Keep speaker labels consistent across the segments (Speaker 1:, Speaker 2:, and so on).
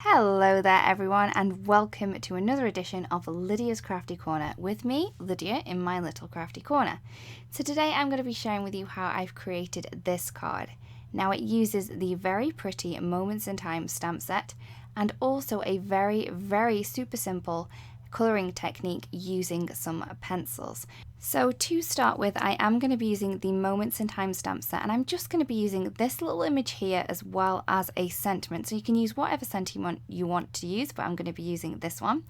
Speaker 1: Hello there everyone, and welcome to another edition of Lydia's Crafty Corner with me, Lydia, in my little crafty corner. So today I'm going to be sharing with you how I've created this card. Now it uses the very pretty Moments in Time stamp set and also a very super simple colouring technique using some pencils. So to start with, I am going to be using the Moments in Time stamp set, and I'm just going to be using this little image here as well as a sentiment. So you can use whatever sentiment you want to use, but I'm going to be using this one.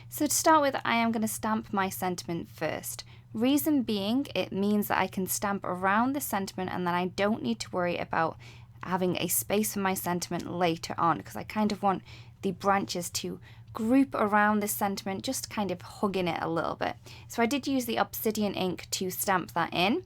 Speaker 1: So to start with, I am going to stamp my sentiment first. Reason being, it means that I can stamp around the sentiment and then I don't need to worry about having a space for my sentiment later on, because I kind of want the branches to group around this sentiment, just kind of hugging it a little bit. So I did use the Obsidian ink to stamp that in.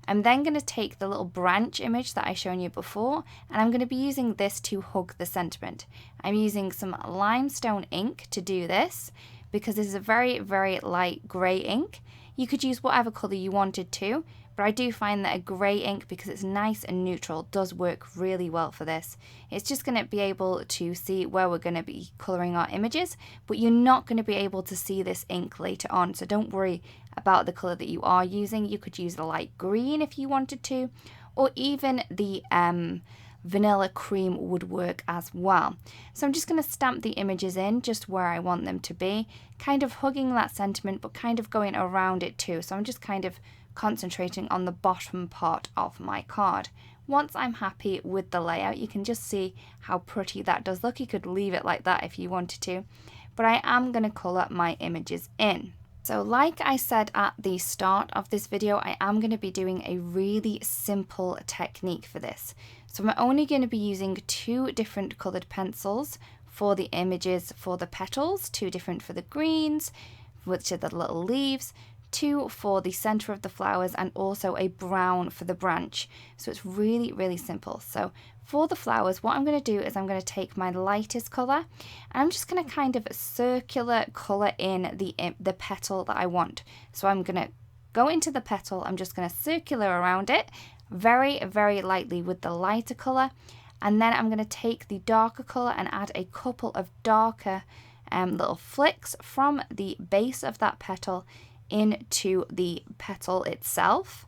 Speaker 1: I'm then going to take the little branch image that I shown you before, and I'm going to be using this to hug the sentiment. I'm using some limestone ink to do this because this is a very light grey ink. You could use whatever colour you wanted to, but I do find that a grey ink, because it's nice and neutral, does work really well for this. It's just going to be able to see where we're going to be colouring our images, but you're not going to be able to see this ink later on, so don't worry about the colour that you are using. You could use the light green if you wanted to, or even the vanilla cream would work as well. So I'm just going to stamp the images in just where I want them to be, kind of hugging that sentiment but kind of going around it too. So I'm just kind of concentrating on the bottom part of my card. Once I'm happy with the layout, you can just see how pretty that does look. You could leave it like that if you wanted to, but I am going to colour my images in. So like I said at the start of this video, I am going to be doing a really simple technique for this. So I'm only going to be using two different coloured pencils for the images for the petals, two different for the greens, which are the little leaves, two for the centre of the flowers, and also a brown for the branch. So it's really simple. So for the flowers, what I'm going to do is I'm going to take my lightest colour and I'm just going to kind of circular colour in the petal that I want. So I'm going to go into the petal, I'm just going to circular around it very lightly with the lighter colour, and then I'm going to take the darker colour and add a couple of darker little flicks from the base of that petal into the petal itself.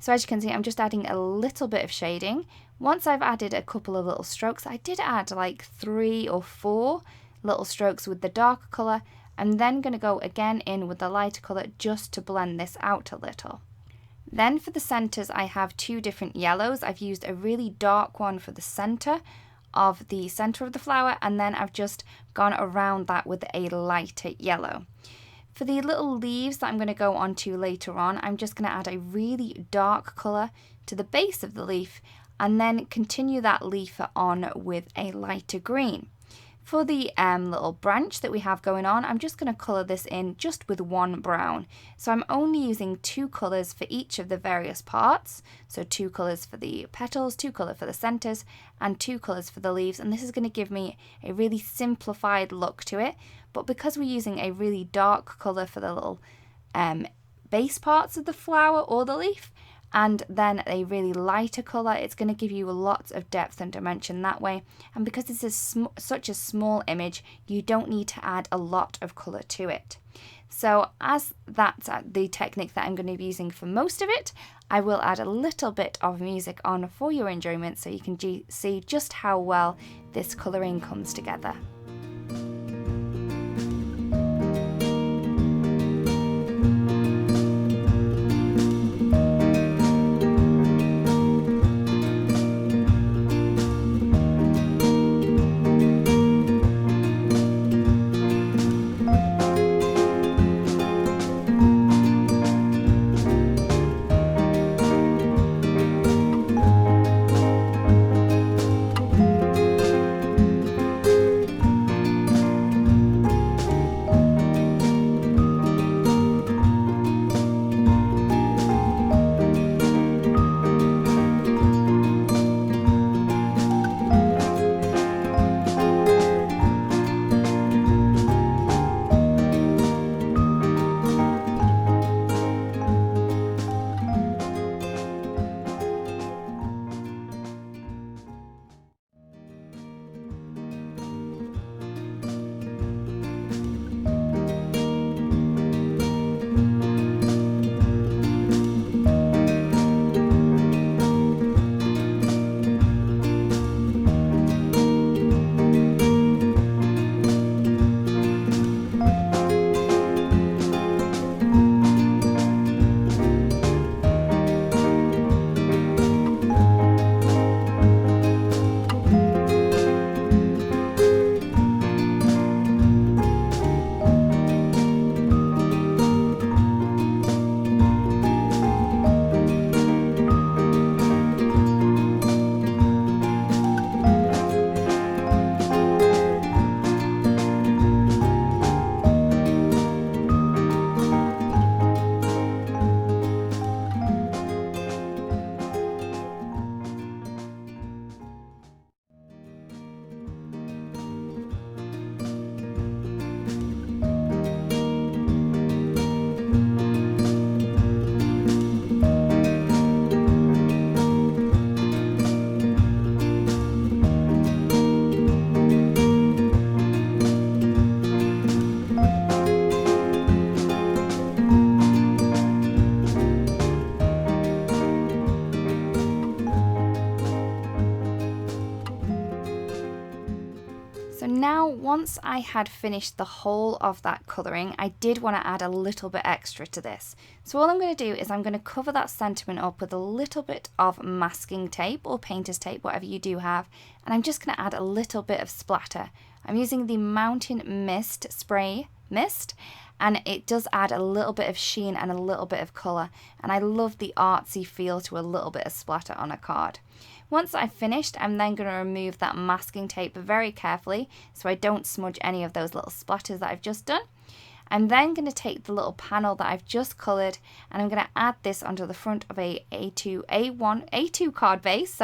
Speaker 1: So as you can see, I'm just adding a little bit of shading. Once I've added a couple of little strokes, I did add like 3 or 4 little strokes with the darker colour. I'm then going to go again in with the lighter colour just to blend this out a little. Then for the centres, I have two different yellows. I've used a really dark one for the centre of the flower, and then I've just gone around that with a lighter yellow. For the little leaves that I'm going to go on to later on, I'm just going to add a really dark colour to the base of the leaf and then continue that leaf on with a lighter green. For the little branch that we have going on, I'm just going to colour this in just with one brown. So I'm only using 2 colours for each of the various parts. So 2 colours for the petals, 2 colours for the centres, and 2 colours for the leaves. And this is going to give me a really simplified look to it. But because we're using a really dark colour for the little base parts of the flower or the leaf, and then a really lighter colour, it's going to give you lots of depth and dimension that way. And because this is such a small image, you don't need to add a lot of colour to it. So as that's the technique that I'm going to be using for most of it, I will add a little bit of music on for your enjoyment so you can see just how well this colouring comes together. now once I had finished the whole of that colouring, I did want to add a little bit extra to this. So all I'm going to do is I'm going to cover that sentiment up with a little bit of masking tape or painter's tape, whatever you do have, and I'm just going to add a little bit of splatter. I'm using the Mountain Mist Spray Mist, and it does add a little bit of sheen and a little bit of colour, and I love the artsy feel to a little bit of splatter on a card. Once I've finished, I'm then going to remove that masking tape very carefully so I don't smudge any of those little splatters that I've just done. I'm then going to take the little panel that I've just coloured and I'm going to add this onto the front of a A2 card base,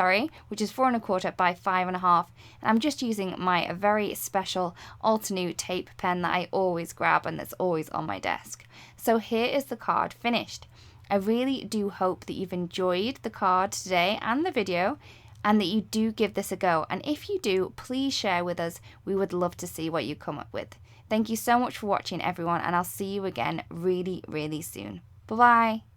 Speaker 1: which is 4 1/4 by 5 1/2. And I'm just using my very special Altenew tape pen that I always grab and that's always on my desk. So here is the card finished. I really do hope that you've enjoyed the card today and the video, and that you do give this a go. And if you do, please share with us. We would love to see what you come up with. Thank you so much for watching, everyone, and I'll see you again really, really soon. Bye-bye.